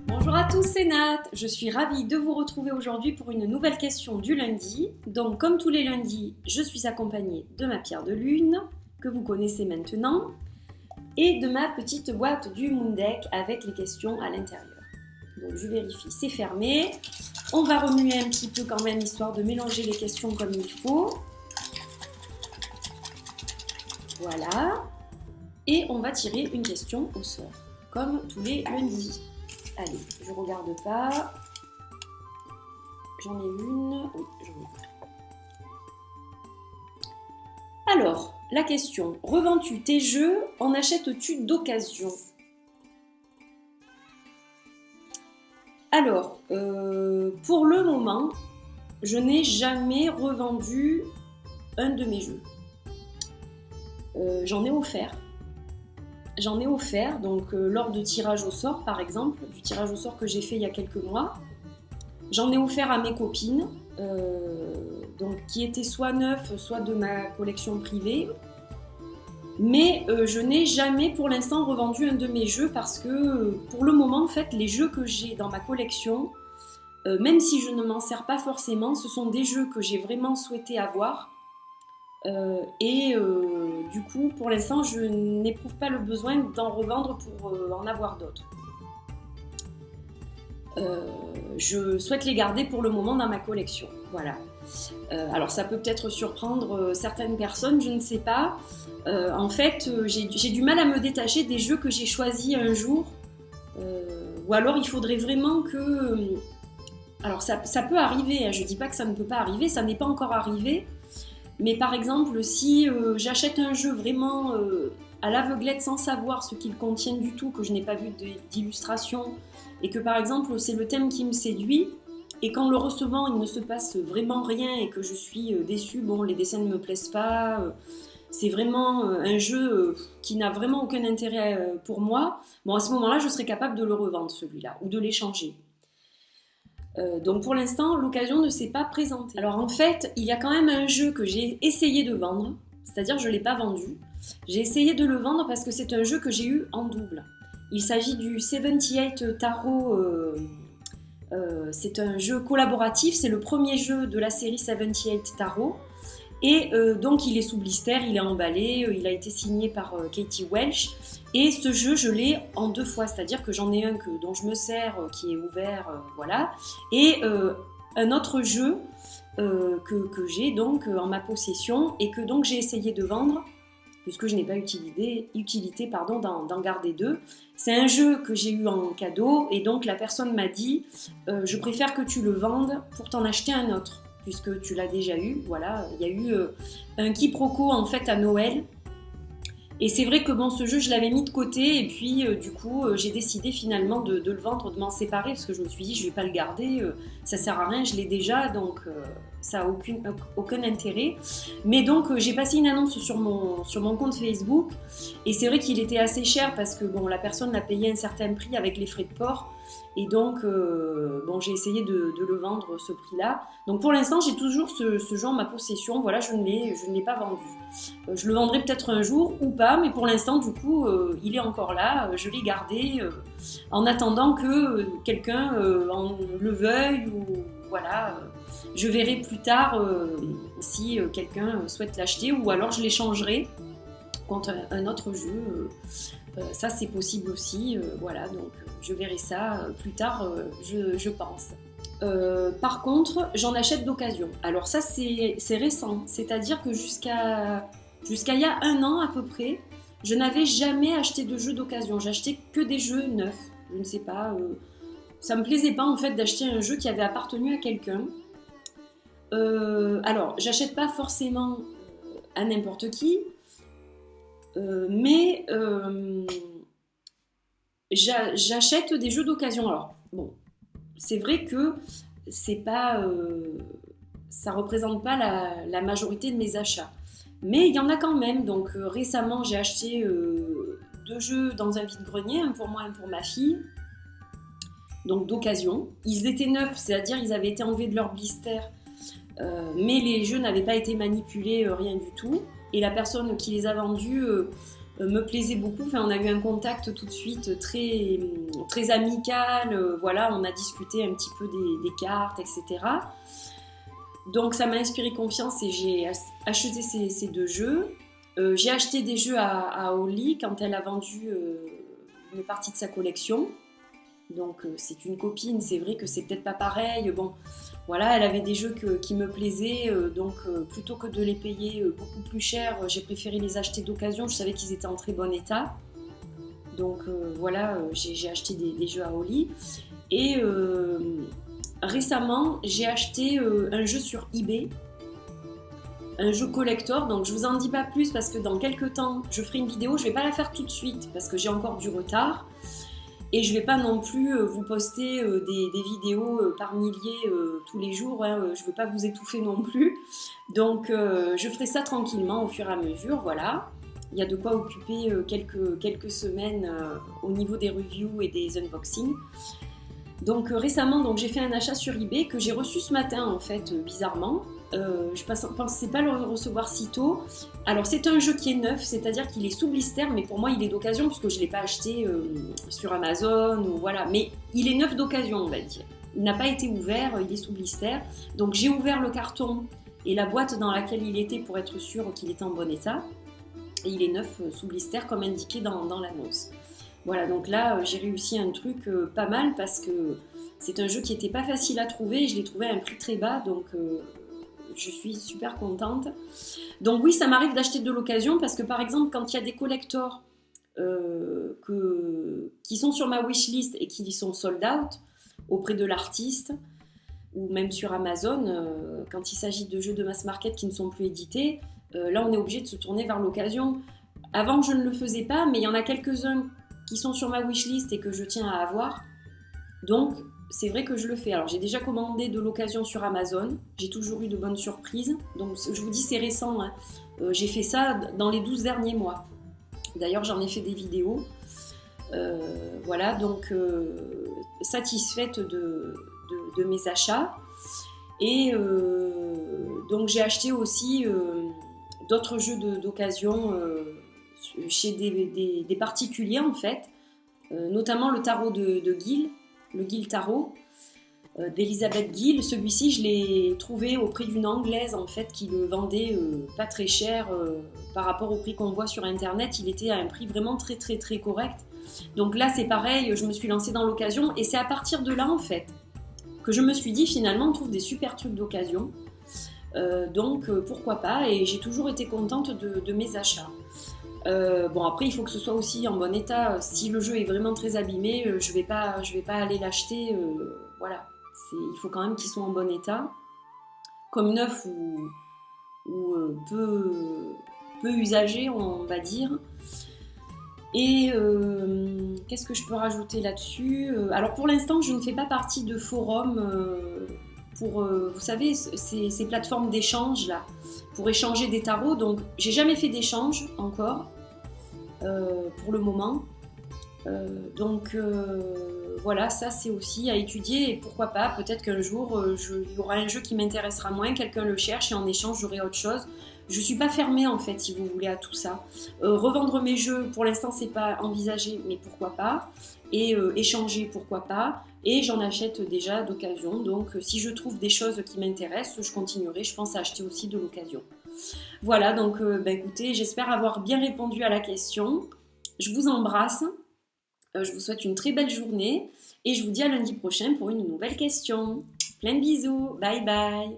Bonjour à tous, c'est Nat. Je suis ravie de vous retrouver aujourd'hui pour une nouvelle question du lundi. Donc, comme tous les lundis, je suis accompagnée de ma pierre de lune, que vous connaissez maintenant, et de ma petite boîte du Moon Deck avec les questions à l'intérieur. Donc, je vérifie, c'est fermé. On va remuer un petit peu quand même, histoire de mélanger les questions comme il faut. Voilà. Et on va tirer une question au sort, comme tous les lundis. Allez, je regarde pas. J'en ai une. Oui, j'en ai une. Alors, la question. Revends-tu tes jeux? En achètes-tu d'occasion? Alors, pour le moment, je n'ai jamais revendu un de mes jeux. J'en ai offert. Donc lors de tirage au sort par exemple, du tirage au sort que j'ai fait il y a quelques mois, j'en ai offert à mes copines, donc qui étaient soit neufs, soit de ma collection privée. Mais je n'ai jamais pour l'instant revendu un de mes jeux parce que pour le moment en fait les jeux que j'ai dans ma collection, même si je ne m'en sers pas forcément, ce sont des jeux que j'ai vraiment souhaité avoir. Du coup, pour l'instant, je n'éprouve pas le besoin d'en revendre pour en avoir d'autres. Je souhaite les garder pour le moment dans ma collection. Voilà. Alors, ça peut peut-être surprendre certaines personnes, je ne sais pas. En fait, j'ai du mal à me détacher des jeux que j'ai choisis un jour. Ou alors, il faudrait vraiment que... alors, ça peut arriver, hein, je ne dis pas que ça ne peut pas arriver, ça n'est pas encore arrivé. Mais par exemple, si j'achète un jeu vraiment à l'aveuglette sans savoir ce qu'il contient du tout, que je n'ai pas vu d'illustration, et que par exemple c'est le thème qui me séduit, et qu'en le recevant il ne se passe vraiment rien et que je suis déçue, bon les dessins ne me plaisent pas, c'est vraiment un jeu qui n'a vraiment aucun intérêt pour moi, bon à ce moment-là je serais capable de le revendre celui-là, ou de l'échanger. Donc pour l'instant, l'occasion ne s'est pas présentée. Alors en fait, il y a quand même un jeu que j'ai essayé de vendre, c'est-à-dire je ne l'ai pas vendu. J'ai essayé de le vendre parce que c'est un jeu que j'ai eu en double. Il s'agit du 78 Tarot, c'est un jeu collaboratif, c'est le premier jeu de la série 78 Tarot. Et donc il est sous blister, il est emballé, il a été signé par Katie Welch. Et ce jeu, je l'ai en 2 fois, c'est-à-dire que j'en ai un dont je me sers, qui est ouvert, voilà. Et un autre jeu que j'ai donc en ma possession et que donc j'ai essayé de vendre, puisque je n'ai pas utilité d'en garder 2. C'est un jeu que j'ai eu en cadeau et donc la personne m'a dit je préfère que tu le vendes pour t'en acheter un autre, puisque tu l'as déjà eu. Voilà, il y a eu un quiproquo en fait à Noël. Et c'est vrai que bon, ce jeu, je l'avais mis de côté et puis du coup, j'ai décidé finalement de le vendre, de m'en séparer parce que je me suis dit, je vais pas le garder, ça sert à rien, je l'ai déjà, donc ça a aucun intérêt. Mais donc, j'ai passé une annonce sur mon compte Facebook et c'est vrai qu'il était assez cher parce que bon, la personne l'a payé un certain prix avec les frais de port. Et donc, bon, j'ai essayé de le vendre ce prix-là. Donc pour l'instant, j'ai toujours ce jeu en ma possession. Voilà, je ne l'ai pas vendu. Je le vendrai peut-être un jour ou pas, mais pour l'instant, du coup, il est encore là. Je l'ai gardé en attendant que quelqu'un le veuille ou voilà. Je verrai plus tard si quelqu'un souhaite l'acheter ou alors je l'échangerai contre un autre jeu. Ça, c'est possible aussi. Voilà, donc je verrai ça plus tard, je pense. Par contre, j'en achète d'occasion. Alors ça, c'est récent. C'est-à-dire que jusqu'à il y a 1 an à peu près, je n'avais jamais acheté de jeux d'occasion. J'achetais que des jeux neufs. Je ne sais pas. Ça me plaisait pas en fait d'acheter un jeu qui avait appartenu à quelqu'un. Alors, j'achète pas forcément à n'importe qui. Mais j'achète des jeux d'occasion. Alors, bon, c'est vrai que c'est pas, ça représente pas la majorité de mes achats. Mais il y en a quand même. Donc récemment, j'ai acheté 2 jeux dans un vide-grenier, un pour moi, un pour ma fille. Donc d'occasion. Ils étaient neufs, c'est-à-dire ils avaient été enlevés de leur blister. Mais les jeux n'avaient pas été manipulés, rien du tout. Et la personne qui les a vendus me plaisait beaucoup. Enfin, on a eu un contact tout de suite très, très amical. Voilà, on a discuté un petit peu des cartes, etc. Donc ça m'a inspiré confiance et j'ai acheté ces deux jeux. J'ai acheté des jeux à Holly quand elle a vendu une partie de sa collection. Donc c'est une copine, c'est vrai que c'est peut-être pas pareil. Bon, voilà, elle avait des jeux qui me plaisaient, donc plutôt que de les payer beaucoup plus cher, j'ai préféré les acheter d'occasion. Je savais qu'ils étaient en très bon état. Donc voilà, j'ai acheté des jeux à Holly. Et récemment, j'ai acheté un jeu sur eBay, un jeu collector. Donc je vous en dis pas plus parce que dans quelques temps, je ferai une vidéo. Je vais pas la faire tout de suite parce que j'ai encore du retard. Et je ne vais pas non plus vous poster des vidéos par milliers tous les jours, hein, je ne veux pas vous étouffer non plus. Donc je ferai ça tranquillement au fur et à mesure, voilà. Il y a de quoi occuper quelques semaines au niveau des reviews et des unboxings. Donc récemment, donc, j'ai fait un achat sur eBay que j'ai reçu ce matin en fait, bizarrement. Je ne pensais pas le recevoir si tôt. Alors c'est un jeu qui est neuf, c'est-à-dire qu'il est sous blister, mais pour moi il est d'occasion puisque je ne l'ai pas acheté sur Amazon ou voilà. Mais il est neuf d'occasion, on va dire. Il n'a pas été ouvert, il est sous blister. Donc j'ai ouvert le carton et la boîte dans laquelle il était pour être sûr qu'il était en bon état. Et il est neuf sous blister comme indiqué dans l'annonce. Voilà, donc là, j'ai réussi un truc pas mal parce que c'est un jeu qui n'était pas facile à trouver et je l'ai trouvé à un prix très bas, donc je suis super contente. Donc oui, ça m'arrive d'acheter de l'occasion parce que par exemple, quand il y a des collectors qui sont sur ma wishlist et qui sont sold out auprès de l'artiste ou même sur Amazon, quand il s'agit de jeux de mass market qui ne sont plus édités, là on est obligé de se tourner vers l'occasion. Avant, je ne le faisais pas, mais il y en a quelques-uns qui sont sur ma wishlist et que je tiens à avoir. Donc, c'est vrai que je le fais. Alors, j'ai déjà commandé de l'occasion sur Amazon. J'ai toujours eu de bonnes surprises. Donc, je vous dis, c'est récent, hein. J'ai fait ça dans les 12 derniers mois. D'ailleurs, j'en ai fait des vidéos. Voilà, donc, satisfaite de mes achats. Et donc, j'ai acheté aussi d'autres jeux d'occasion chez des particuliers en fait, notamment le tarot de Gill, le Gill Tarot d'Elisabeth Gill. Celui-ci, je l'ai trouvé au prix d'une Anglaise en fait qui le vendait pas très cher par rapport au prix qu'on voit sur internet. Il était à un prix vraiment très très très correct. Donc là c'est pareil, je me suis lancée dans l'occasion et c'est à partir de là en fait que je me suis dit finalement on trouve des super trucs d'occasion. Donc pourquoi pas, et j'ai toujours été contente de mes achats. Bon après il faut que ce soit aussi en bon état. Si le jeu est vraiment très abîmé, je vais pas aller l'acheter. Voilà, il faut quand même qu'il soit en bon état, comme neuf ou peu usagé on va dire. Et qu'est-ce que je peux rajouter là-dessus ? Alors pour l'instant je ne fais pas partie de forums pour, vous savez, ces plateformes d'échange là, pour échanger des tarots. Donc j'ai jamais fait d'échange encore pour le moment. Donc voilà, ça c'est aussi à étudier et pourquoi pas, peut-être qu'un jour il y aura un jeu qui m'intéressera moins, quelqu'un le cherche et en échange j'aurai autre chose. Je suis pas fermée en fait, si vous voulez, à tout ça. Revendre mes jeux, pour l'instant c'est pas envisagé, mais pourquoi pas. Et échanger, pourquoi pas. Et j'en achète déjà d'occasion, donc si je trouve des choses qui m'intéressent, je continuerai, je pense, à acheter aussi de l'occasion. Voilà, donc écoutez, j'espère avoir bien répondu à la question. Je vous embrasse, je vous souhaite une très belle journée et je vous dis à lundi prochain pour une nouvelle question. Plein de bisous, bye bye.